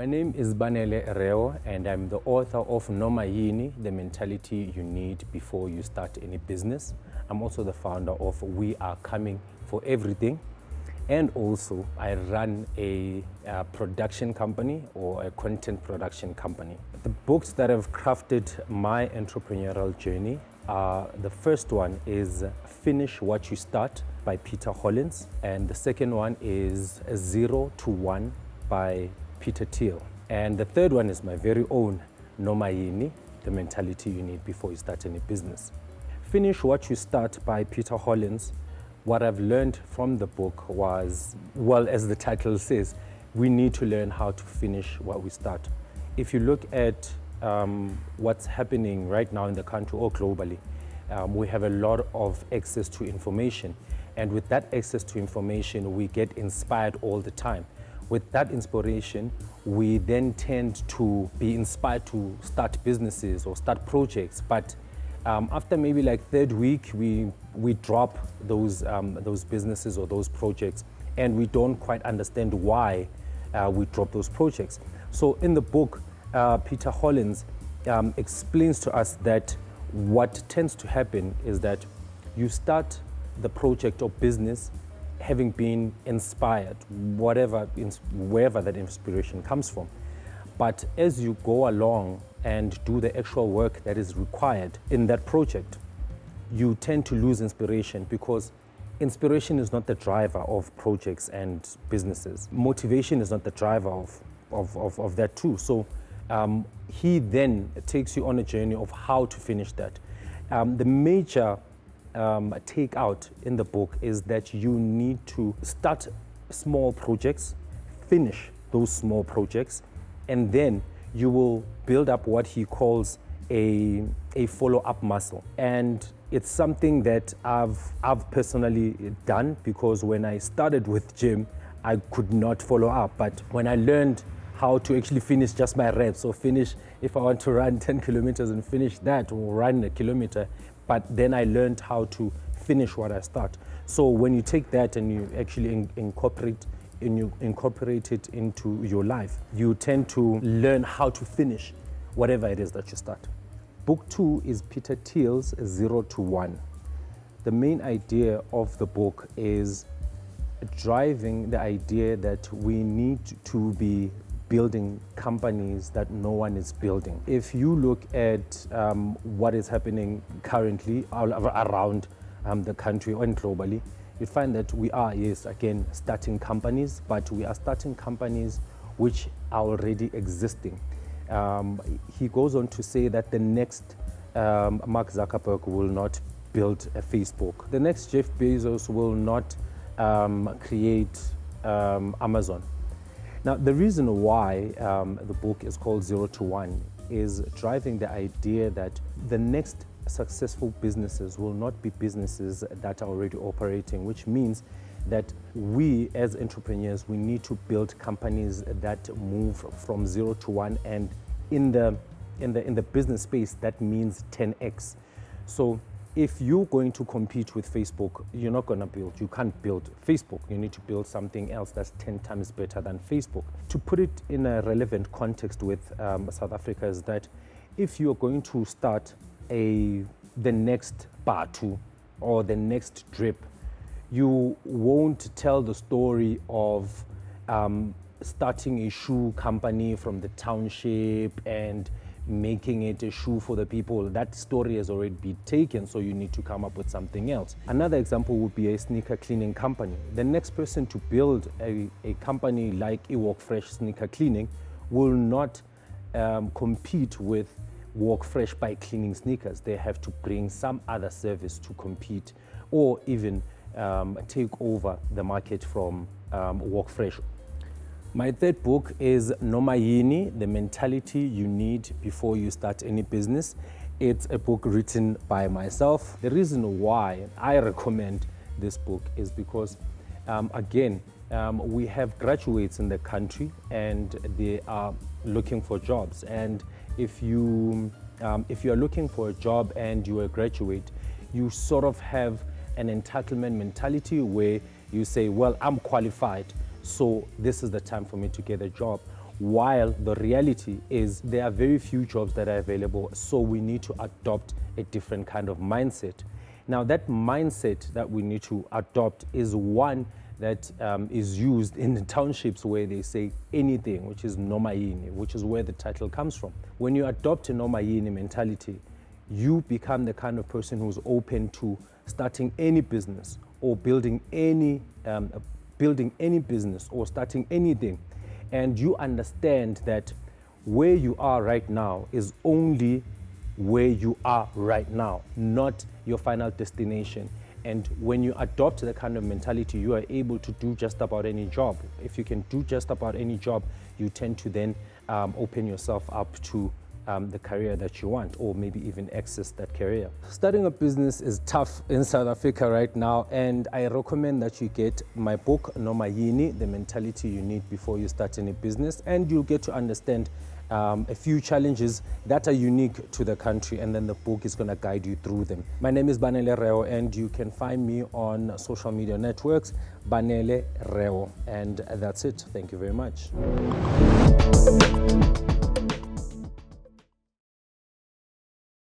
My name is Banele Rewo, and I'm the author of Noma Yini, the mentality you need before you start any business. I'm also the founder of We Are Coming for Everything. And also, I run a production company or a content production company. The books that have crafted my entrepreneurial journey the first one is Finish What You Start by Peter Hollins, and the second one is 0 to 1 by Peter Thiel. And the third one is my very own Noma Yini, the mentality you need before you start any business. Finish What You Start by Peter Hollins. What I've learned from the book was, well, as the title says, we need to learn how to finish what we start. If you look at what's happening right now in the country or globally, we have a lot of access to information. And with that access to information, we get inspired all the time. With that inspiration, we then tend to be inspired to start businesses or start projects. But after maybe like third week, we drop those businesses or those projects, and we don't quite understand why we drop those projects. So in the book, Peter Hollins explains to us that what tends to happen is that you start the project or business having been inspired, wherever that inspiration comes from. But as you go along and do the actual work that is required in that project, you tend to lose inspiration, because inspiration is not the driver of projects and businesses. Motivation is not the driver of that too. So he then takes you on a journey of how to finish that. The major takeout in the book is that you need to start small projects, finish those small projects, and then you will build up what he calls a follow-up muscle. And it's something that I've personally done, because when I started with gym, I could not follow up. But when I learned how to actually finish just my reps, or finish, if I want to run 10 kilometers and finish that, or run a kilometer, but then I learned how to finish what I start. So when you take that and you actually incorporate it into your life, you tend to learn how to finish whatever it is that you start. Book 2 is Peter Thiel's 0 to 1. The main idea of the book is driving the idea that we need to be building companies that no one is building. If you look at what is happening currently all around the country and globally, you find that we are, yes, again, starting companies, but we are starting companies which are already existing. He goes on to say that the next Mark Zuckerberg will not build a Facebook. The next Jeff Bezos will not create Amazon. Now, the reason why the book is called 0 to 1 is driving the idea that the next successful businesses will not be businesses that are already operating, which means that we as entrepreneurs, we need to build companies that move from 0 to 1, and in the business space, that means 10x. So if you're going to compete with Facebook, you can't build Facebook. You need to build something else that's 10 times better than Facebook. To put it in a relevant context with South Africa is that if you're going to start the next Batu or the next Drip, you won't tell the story of starting a shoe company from the township and making it a shoe for the people. That story has already been taken, so you need to come up with something else. Another example would be a sneaker cleaning company. The next person to build a company like Walk Fresh Sneaker Cleaning will not compete with Walk Fresh by cleaning sneakers. They have to bring some other service to compete, or even take over the market from Walk Fresh. My third book is Noma Yini, the mentality you need before you start any business. It's a book written by myself. The reason why I recommend this book is because, again, we have graduates in the country and they are looking for jobs. And if you are looking for a job and you're a graduate, you sort of have an entitlement mentality where you say, well, I'm qualified, so this is the time for me to get a job. while the reality is there are very few jobs that are available, so we need to adopt a different kind of mindset. Now, that mindset that we need to adopt is one that is used in the townships where they say anything, which is noma yini, which is where the title comes from. When you adopt a noma yini mentality, you become the kind of person who's open to starting any business or building any business or starting anything. And you understand that where you are right now is only where you are right now, not your final destination. And when you adopt that kind of mentality, you are able to do just about any job. If you can do just about any job, you tend to then open yourself up to the career that you want, or maybe even access that career. Starting a business is tough in South Africa right now, and I recommend that you get my book, Noma Yini, The Mentality You Need Before You Start Any Business, and you'll get to understand a few challenges that are unique to the country, and then the book is going to guide you through them. My name is Banele Rewo, and you can find me on social media networks, Banele Rewo, and that's it. Thank you very much.